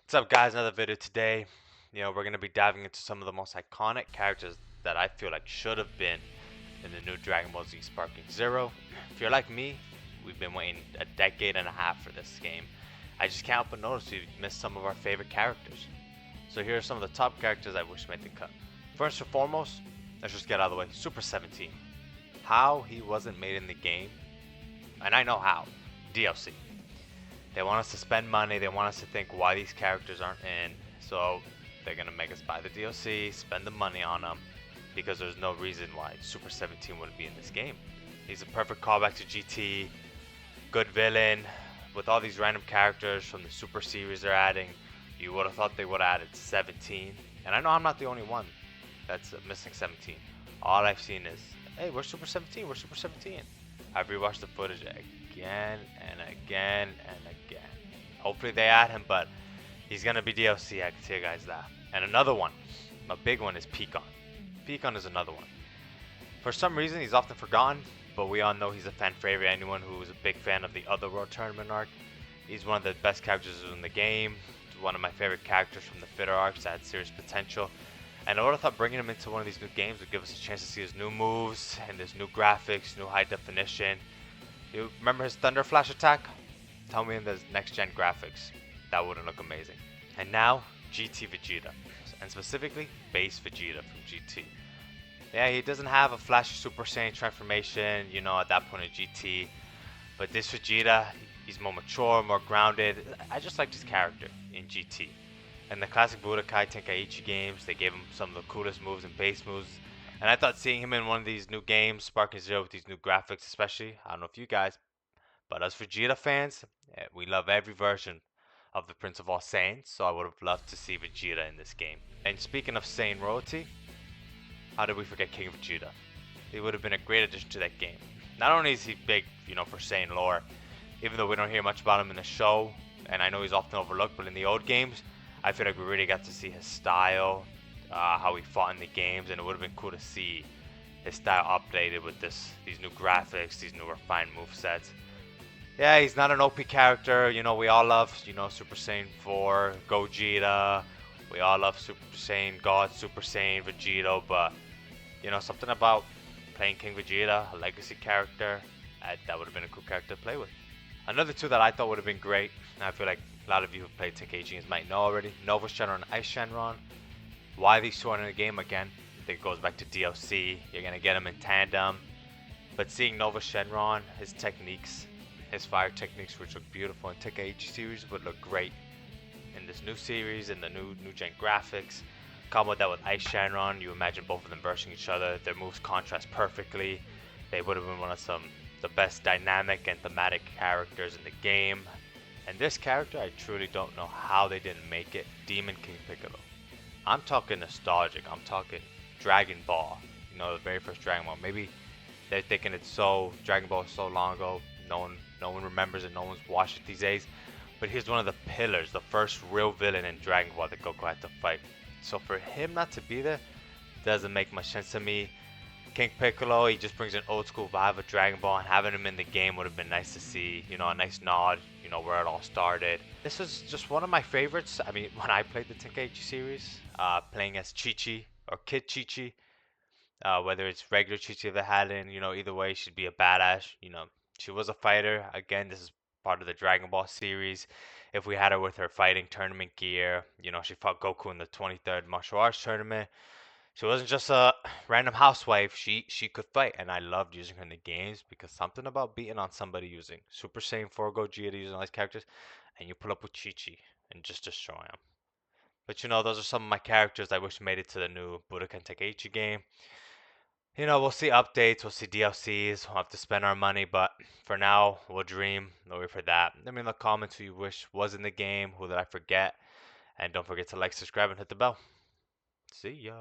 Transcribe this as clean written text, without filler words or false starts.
What's up, guys? Another video today. We're going to be diving into some of the most iconic characters that I feel like should have been in the new Dragon Ball Z Sparking Zero. If you're like me, we've been waiting a decade and a half for this game. I just can't help but notice we've missed some of our favorite characters. So here are some of the top characters I wish made the cut. First and foremost, let's just get out of the way. Super 17. How he wasn't made in the game, and I know how. DLC. They want us to spend money. They want us to think why these characters aren't in. So they're going to make us buy the DLC, spend the money on them, because there's no reason why Super 17 wouldn't be in this game. He's a perfect callback to GT, good villain, with all these random characters from the Super series they're adding. You would have thought they would have added 17. And I know I'm not the only one that's missing 17. All I've seen is, hey, we're Super 17, we're Super 17. I've rewatched the footage again and again and again. Hopefully they add him, but he's gonna be DLC, I can tell you guys that. And another one, a big one, is Peakon. Peakon is another one. For some reason, he's often forgotten, but we all know he's a fan favorite. Anyone who is a big fan of the Otherworld Tournament arc, he's one of the best characters in the game. One of my favorite characters from the Fitter arcs that had serious potential. And I would have thought bringing him into one of these new games would give us a chance to see his new moves and his new graphics, new high definition. You remember his Thunder Flash attack? Tell me in the next gen graphics. That wouldn't look amazing. And now, GT Vegeta. And specifically, Base Vegeta from GT. Yeah, he doesn't have a flashy Super Saiyan transformation, at that point in GT. But this Vegeta, he's more mature, more grounded. I just liked his character in GT. In the classic Budokai Tenkaichi games, they gave him some of the coolest moves and base moves. And I thought seeing him in one of these new games, Sparking Zero, with these new graphics especially, I don't know if you guys, but us Vegeta fans, we love every version of the Prince of All Saiyans, so I would have loved to see Vegeta in this game. And speaking of Saiyan royalty, how did we forget King Vegeta? He would have been a great addition to that game. Not only is he big, for Saiyan lore, even though we don't hear much about him in the show, and I know he's often overlooked, but in the old games, I feel like we really got to see his style, how he fought in the games, and it would have been cool to see his style updated with these new graphics, these new refined movesets. Yeah, he's not an OP character. We all love, Super Saiyan 4, Gogeta. We all love Super Saiyan God, Super Saiyan Vegeta, but, something about playing King Vegeta, a legacy character, that would have been a cool character to play with. Another two that I thought would have been great, and I feel like a lot of you who played Tenkaichi games might know already, Nova Shenron and Ice Shenron. Why these two are in the game again? I think it goes back to DLC. You're going to get them in tandem. But seeing Nova Shenron, his techniques, his fire techniques, which look beautiful in Tenkaichi series, would look great in this new series, in the new gen graphics. Combo that with Ice Shenron, you imagine both of them versing each other. Their moves contrast perfectly. They would have been one of the best dynamic and thematic characters in the game. And this character, I truly don't know how they didn't make it. Demon King Piccolo. I'm talking nostalgic. I'm talking Dragon Ball. The very first Dragon Ball. Maybe they're thinking Dragon Ball is so long ago. No one remembers it. No one's watched it these days. But he's one of the pillars, the first real villain in Dragon Ball that Goku had to fight. So for him not to be there doesn't make much sense to me. King Piccolo, he just brings an old school vibe of Dragon Ball, and having him in the game would have been nice to see, a nice nod, where it all started. This is just one of my favorites. I mean, when I played the Tenkaichi series, playing as Chi-Chi or Kid Chi-Chi, whether it's regular Chi-Chi that had in, either way, she'd be a badass. She was a fighter. Again, this is part of the Dragon Ball series. If we had her with her fighting tournament gear, she fought Goku in the 23rd martial arts tournament. She wasn't just a random housewife. She could fight, and I loved using her in the games because something about beating on somebody using Super Saiyan 4 Gogeta, using all these characters, and you pull up with Chi-Chi and just destroy them. But those are some of my characters I wish made it to the new Budokai Tenkaichi game. We'll see updates, we'll see DLCs, we'll have to spend our money, but for now, we'll dream. No wait for that. Let me in the comments who you wish was in the game, who did I forget, and don't forget to like, subscribe, and hit the bell. See ya.